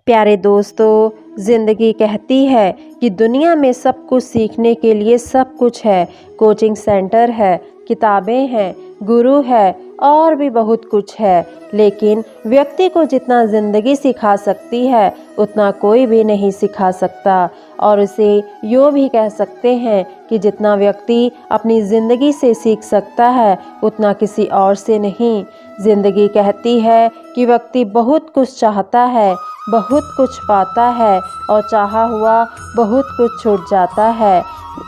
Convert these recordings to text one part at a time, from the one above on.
प्यारे दोस्तों, ज़िंदगी कहती है कि दुनिया में सब कुछ सीखने के लिए सब कुछ है। कोचिंग सेंटर है, किताबें हैं, गुरु है और भी बहुत कुछ है। लेकिन व्यक्ति को जितना ज़िंदगी सिखा सकती है उतना कोई भी नहीं सिखा सकता। और उसे यूँ भी कह सकते हैं कि जितना व्यक्ति अपनी ज़िंदगी से सीख सकता है उतना किसी और से नहीं। ज़िंदगी कहती है कि व्यक्ति बहुत कुछ चाहता है, बहुत कुछ पाता है और चाहा हुआ बहुत कुछ छूट जाता है।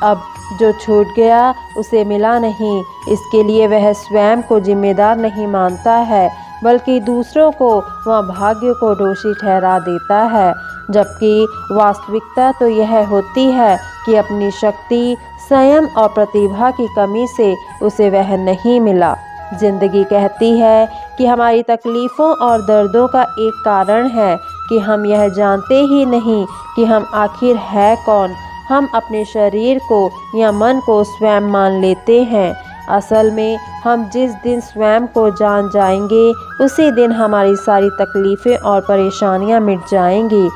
अब जो छूट गया उसे मिला नहीं, इसके लिए वह स्वयं को जिम्मेदार नहीं मानता है बल्कि दूसरों को वह भाग्य को दोषी ठहरा देता है। जबकि वास्तविकता तो यह होती है कि अपनी शक्ति, संयम और प्रतिभा की कमी से उसे वह नहीं मिला। जिंदगी कहती है कि हमारी तकलीफ़ों और दर्दों का एक कारण है कि हम यह जानते ही नहीं कि हम आखिर है कौन। हम अपने शरीर को या मन को स्वयं मान लेते हैं। असल में हम जिस दिन स्वयं को जान जाएंगे उसी दिन हमारी सारी तकलीफ़ें और परेशानियां मिट जाएंगी।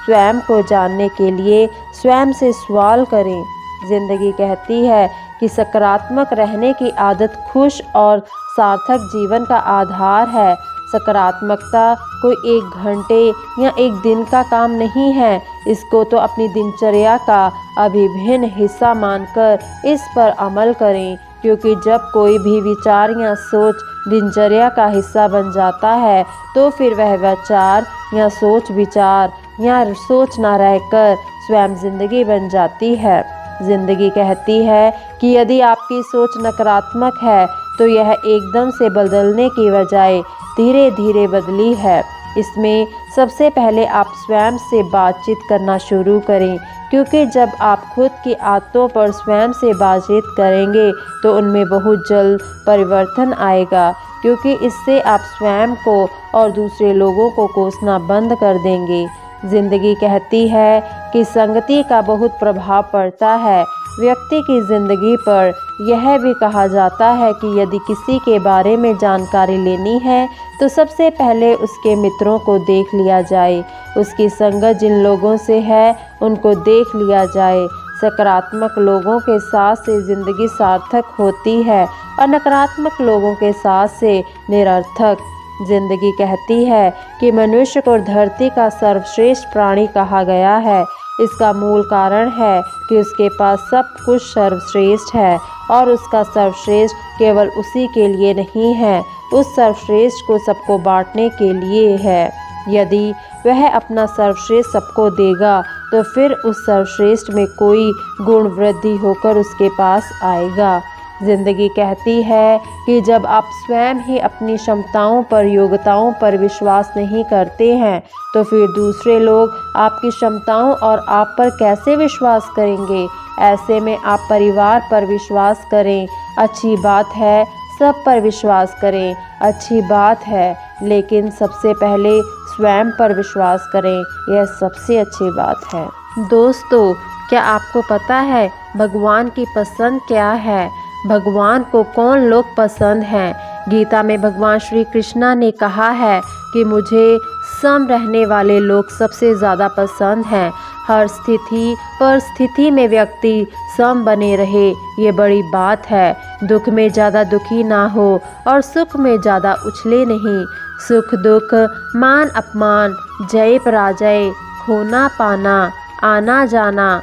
स्वयं को जानने के लिए स्वयं से सवाल करें। ज़िंदगी कहती है कि सकारात्मक रहने की आदत खुश और सार्थक जीवन का आधार है। सकारात्मकता कोई एक घंटे या एक दिन का काम नहीं है, इसको तो अपनी दिनचर्या का अभिन्न हिस्सा मानकर इस पर अमल करें। क्योंकि जब कोई भी विचार या सोच दिनचर्या का हिस्सा बन जाता है तो फिर वह विचार या सोच विचार या सोच ना रहकर स्वयं जिंदगी बन जाती है। जिंदगी कहती है कि यदि आपकी सोच नकारात्मक है तो यह एकदम से बदलने की बजाय धीरे धीरे बदली है। इसमें सबसे पहले आप स्वयं से बातचीत करना शुरू करें, क्योंकि जब आप खुद की आदतों पर स्वयं से बातचीत करेंगे तो उनमें बहुत जल्द परिवर्तन आएगा। क्योंकि इससे आप स्वयं को और दूसरे लोगों को कोसना बंद कर देंगे। जिंदगी कहती है कि संगति का बहुत प्रभाव पड़ता है व्यक्ति की ज़िंदगी पर। यह भी कहा जाता है कि यदि किसी के बारे में जानकारी लेनी है तो सबसे पहले उसके मित्रों को देख लिया जाए, उसकी संगत जिन लोगों से है उनको देख लिया जाए। सकारात्मक लोगों के साथ से ज़िंदगी सार्थक होती है और नकारात्मक लोगों के साथ से निरर्थक। जिंदगी कहती है कि मनुष्य को धरती का सर्वश्रेष्ठ प्राणी कहा गया है। इसका मूल कारण है कि उसके पास सब कुछ सर्वश्रेष्ठ है और उसका सर्वश्रेष्ठ केवल उसी के लिए नहीं है, उस सर्वश्रेष्ठ को सबको बांटने के लिए है। यदि वह अपना सर्वश्रेष्ठ सबको देगा तो फिर उस सर्वश्रेष्ठ में कोई गुण वृद्धि होकर उसके पास आएगा। जिंदगी कहती है कि जब आप स्वयं ही अपनी क्षमताओं पर, योग्यताओं पर विश्वास नहीं करते हैं तो फिर दूसरे लोग आपकी क्षमताओं और आप पर कैसे विश्वास करेंगे। ऐसे में आप परिवार पर विश्वास करें, अच्छी बात है, सब पर विश्वास करें, अच्छी बात है, लेकिन सबसे पहले स्वयं पर विश्वास करें, यह सबसे अच्छी बात है। दोस्तों, क्या आपको पता है भगवान की पसंद क्या है? भगवान को कौन लोग पसंद हैं? गीता में भगवान श्री कृष्णा ने कहा है कि मुझे सम रहने वाले लोग सबसे ज़्यादा पसंद हैं। हर स्थिति परिस्थिति में व्यक्ति सम बने रहे, ये बड़ी बात है। दुख में ज़्यादा दुखी ना हो और सुख में ज़्यादा उछले नहीं। सुख दुख, मान अपमान, जय पराजय, खोना पाना, आना जाना,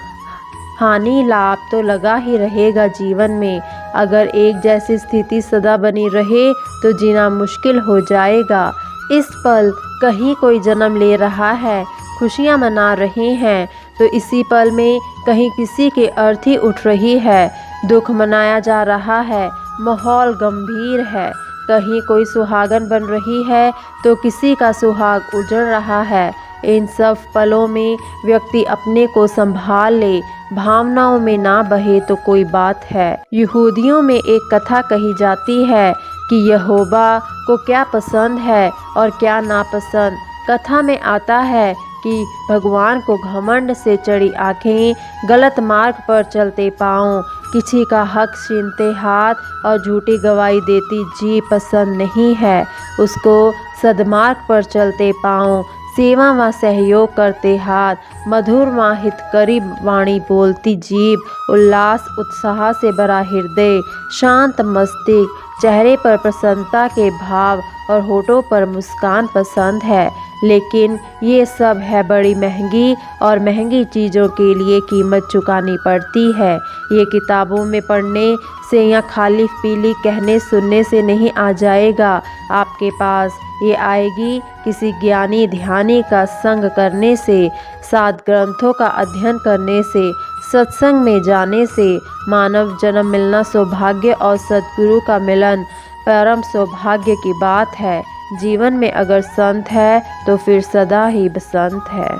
हानि लाभ तो लगा ही रहेगा जीवन में। अगर एक जैसी स्थिति सदा बनी रहे तो जीना मुश्किल हो जाएगा। इस पल कहीं कोई जन्म ले रहा है, खुशियां मना रहे हैं तो इसी पल में कहीं किसी की अर्थी उठ रही है, दुख मनाया जा रहा है, माहौल गंभीर है। कहीं कोई सुहागन बन रही है तो किसी का सुहाग उजड़ रहा है। इन सब पलों में व्यक्ति अपने को संभाल ले, भावनाओं में ना बहे तो कोई बात है। यहूदियों में एक कथा कही जाती है कि यहोवा को क्या पसंद है और क्या नापसंद। कथा में आता है कि भगवान को घमंड से चढ़ी आँखें, गलत मार्ग पर चलते पाँव, किसी का हक छीनते हाथ और झूठी गवाही देती जीभ पसंद नहीं है। उसको सदमार्ग पर चलते पाँव, सेवा व सहयोग करते हाथ, मधुर व हितकरी वाणी बोलती जीभ, उल्लास उत्साह से भरा हृदय, शांत मस्तिष्क, चेहरे पर प्रसन्नता के भाव और होठों पर मुस्कान पसंद है। लेकिन ये सब है बड़ी महंगी और महंगी चीज़ों के लिए कीमत चुकानी पड़ती है। ये किताबों में पढ़ने से या खाली पीली कहने सुनने से नहीं आ जाएगा। आपके पास ये आएगी किसी ज्ञानी ध्यानी का संग करने से, सात ग्रंथों का अध्ययन करने से, सत्संग में जाने से। मानव जन्म मिलना सौभाग्य और सद्गुरु का मिलन परम सौभाग्य की बात है। जीवन में अगर संत है तो फिर सदा ही बसंत है।